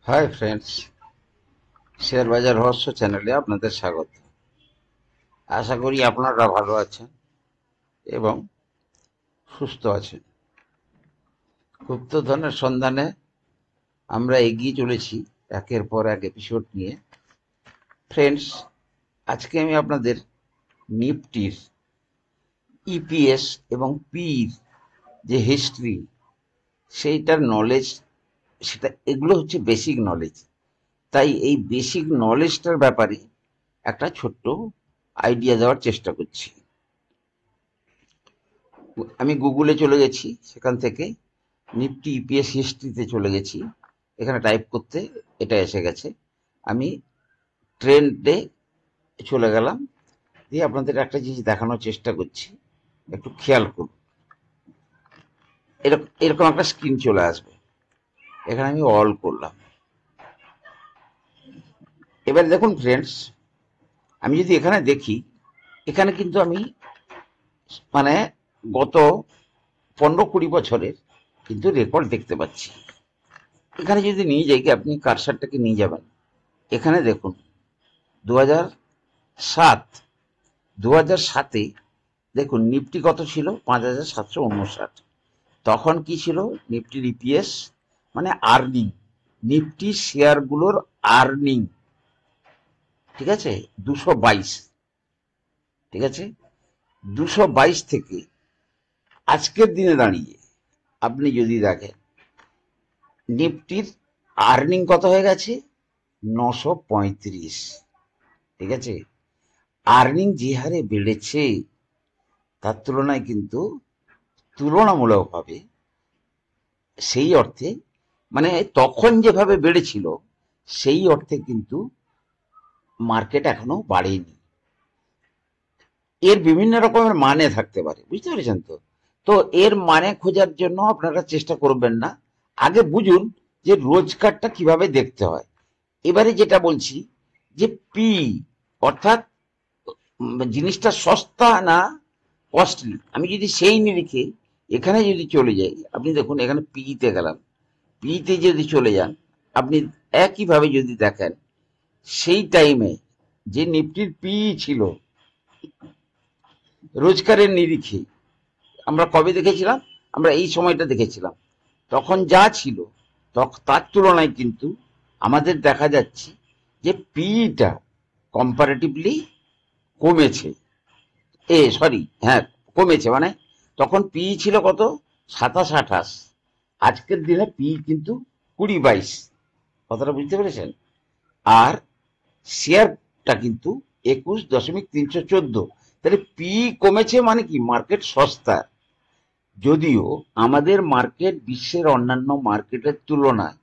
Hi friends, share বাজার রহস্য চ্যানেলে আপনাদের স্বাগত। আশা করি আপনারা ভালো আছেন এবং সুস্থ আছেন। গুপ্তধনের সন্ধানে আমরা এগিয়ে চলেছি একের পর এক এপিসোড নিয়ে। ফ্রেন্ডস, আজকে আমি আপনাদের নিফটির ইপিএস এবং পির যে হিস্ট্রি, সেইটার নলেজ, এগুলো হচ্ছে বেসিক নলেজ। তাই এই বেসিক নলেজটার ব্যাপারে একটা ছোট্ট আইডিয়া দেওয়ার চেষ্টা করছি। আমি গুগলে চলে গেছি, সেখান থেকে নিফটি ইপিএস হিস্ট্রিতে চলে গেছি। এখানে টাইপ করতে এটা এসে গেছে। আমি ট্রেন্ডে চলে গেলাম, দিয়ে আপনাদের একটা জিনিস দেখানোর চেষ্টা করছি, একটু খেয়াল করুন। এরকম এরকম একটা স্ক্রিন চলে আসবে। এখানে আমি অল করলাম। এবার দেখুন ফ্রেন্ডস, আমি যদি এখানে দেখি, এখানে কিন্তু আমি মানে গত 15-20 বছরের কিন্তু রেকর্ড দেখতে পাচ্ছি। এখানে যদি নিয়ে যাই, কি আপনি কারসারটাকে নিয়ে যাবেন, এখানে দেখুন 2007, 2007-এ দেখুন নিফটি কত ছিল, 5759। তখন কি ছিল নিফটির ইপিএস, মানে আর্নিং, নিফটি শেয়ারগুলোর আর্নিং, ঠিক আছে, 222। ঠিক আছে, 222 থেকে আজকের দিনে দাঁড়িয়ে আপনি যদি দেখেন নিফটির আর্নিং কত হয়ে গেছে, 935। ঠিক আছে, আর্নিং যে হারে বেড়েছে তার তুলনায় কিন্তু তুলনামূলকভাবে সেই অর্থে, মানে তখন যেভাবে বেড়েছিল সেই অর্থে কিন্তু মার্কেট এখনো বাড়েনি। এর বিভিন্ন রকমের মানে থাকতে পারে, বুঝতে পেরেছেন তো? তো এর মানে খোঁজার জন্য আপনারা চেষ্টা করবেন না, আগে বুঝুন যে রোজগারটা কিভাবে দেখতে হয়। এবারে যেটা বলছি যে পি, অর্থাৎ জিনিসটা সস্তা না কস্টলি, আমি যদি সেই নিরিখে এখানে যদি চলে যাই, আপনি দেখুন এখানে পিতে গেলাম, পিতে যদি চলে যান, আপনি একইভাবে যদি দেখেন সেই টাইমে যে নিফটির পি ছিল রোজগারের নিরিখে, আমরা কবে দেখেছিলাম, আমরা এই সময়টা দেখেছিলাম, তখন যা ছিল তার তুলনায় কিন্তু আমাদের দেখা যাচ্ছে যে পিটা কম্পারেটিভলি কমেছে। সরি, হ্যাঁ, কমেছে। মানে তখন পি ছিল কত, 27-28, আজকের দিনে পি কিন্তু 20-22। কথাটা বুঝতে পেরেছেন? আর শেয়ারটা কিন্তু 21.314। তাহলে পি কমেছে, মানে কি মার্কেট সস্তা। যদিও আমাদের মার্কেট বিশ্বের অন্যান্য মার্কেটের তুলনায়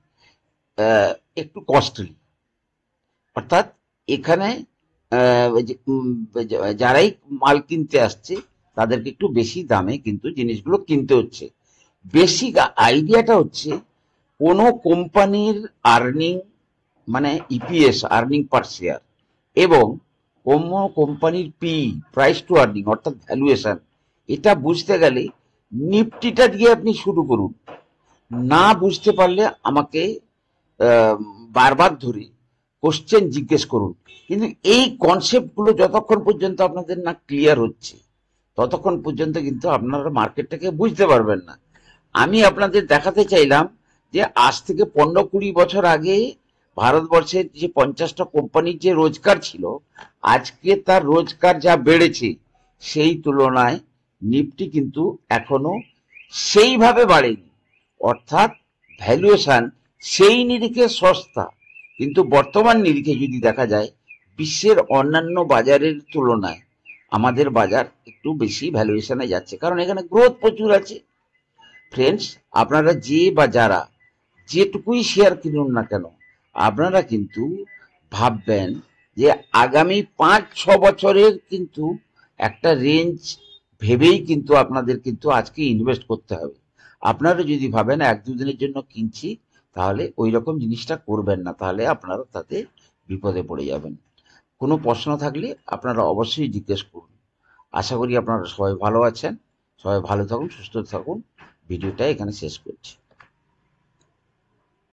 আহ, একটু কস্টলি, অর্থাৎ এখানে যারাই মাল কিনতে আসছে তাদেরকে একটু বেশি দামে কিন্তু জিনিসগুলো কিনতে হচ্ছে। বেসিক আইডিয়াটা হচ্ছে কোনো কোম্পানির আর্নিং, মানে ইপিএস, আর্নিং পার শেয়ার, এবং কোনো কোম্পানির পি, প্রাইস টু আর্নিং, অর্থাৎ ভ্যালুয়েশন, এটা বুঝতে গেলে নিফটিটা দিয়ে আপনি শুরু করুন। না বুঝতে পারলে আমাকে আহ, বারবার ধরে কোশ্চেন জিজ্ঞেস করুন। কিন্তু এই কনসেপ্টগুলো যতক্ষণ পর্যন্ত আপনাদের না ক্লিয়ার হচ্ছে, ততক্ষণ পর্যন্ত কিন্তু আপনারা মার্কেটটাকে বুঝতে পারবেন না। আমি আপনাদের দেখাতে চাইলাম যে আজ থেকে 15-20 বছর আগে ভারতবর্ষের যে 50টা কোম্পানির যে রোজগার ছিল, আজকে তার রোজগার যা বেড়েছে সেই তুলনায় নিফটি কিন্তু এখনো সেইভাবে বাড়েনি। অর্থাৎ ভ্যালুয়েশন সেই নিরিখে সস্তা, কিন্তু বর্তমান নিরিখে যদি দেখা যায় বিশ্বের অন্যান্য বাজারের তুলনায় আমাদের বাজার একটু বেশি ভ্যালুয়েশনে যাচ্ছে, কারণ এখানে গ্রোথ প্রচুর আছে। ফ্রেন্ডস, আপনারা যে বা যারা যেটুকুই শেয়ার কিনুন না কেন, আপনারা কিন্তু ভাববেন যে আগামী 5-6 বছরের কিন্তু একটা রেঞ্জ ভেবেই কিন্তু আপনাদের কিন্তু আজকে ইনভেস্ট করতে হবে। আপনারা যদি ভাবেন 1-2 দিনের জন্য কিনছি, তাহলে ওই রকম জিনিসটা করবেন না, তাহলে আপনারা তাতে বিপদে পড়ে যাবেন। কোনো প্রশ্ন থাকলে আপনারা অবশ্যই জিজ্ঞেস করুন। আশা করি আপনারা সবাই ভালো আছেন। সবাই ভালো থাকুন, সুস্থ থাকুন। ভিডিওটা এখানে শেষ করছি।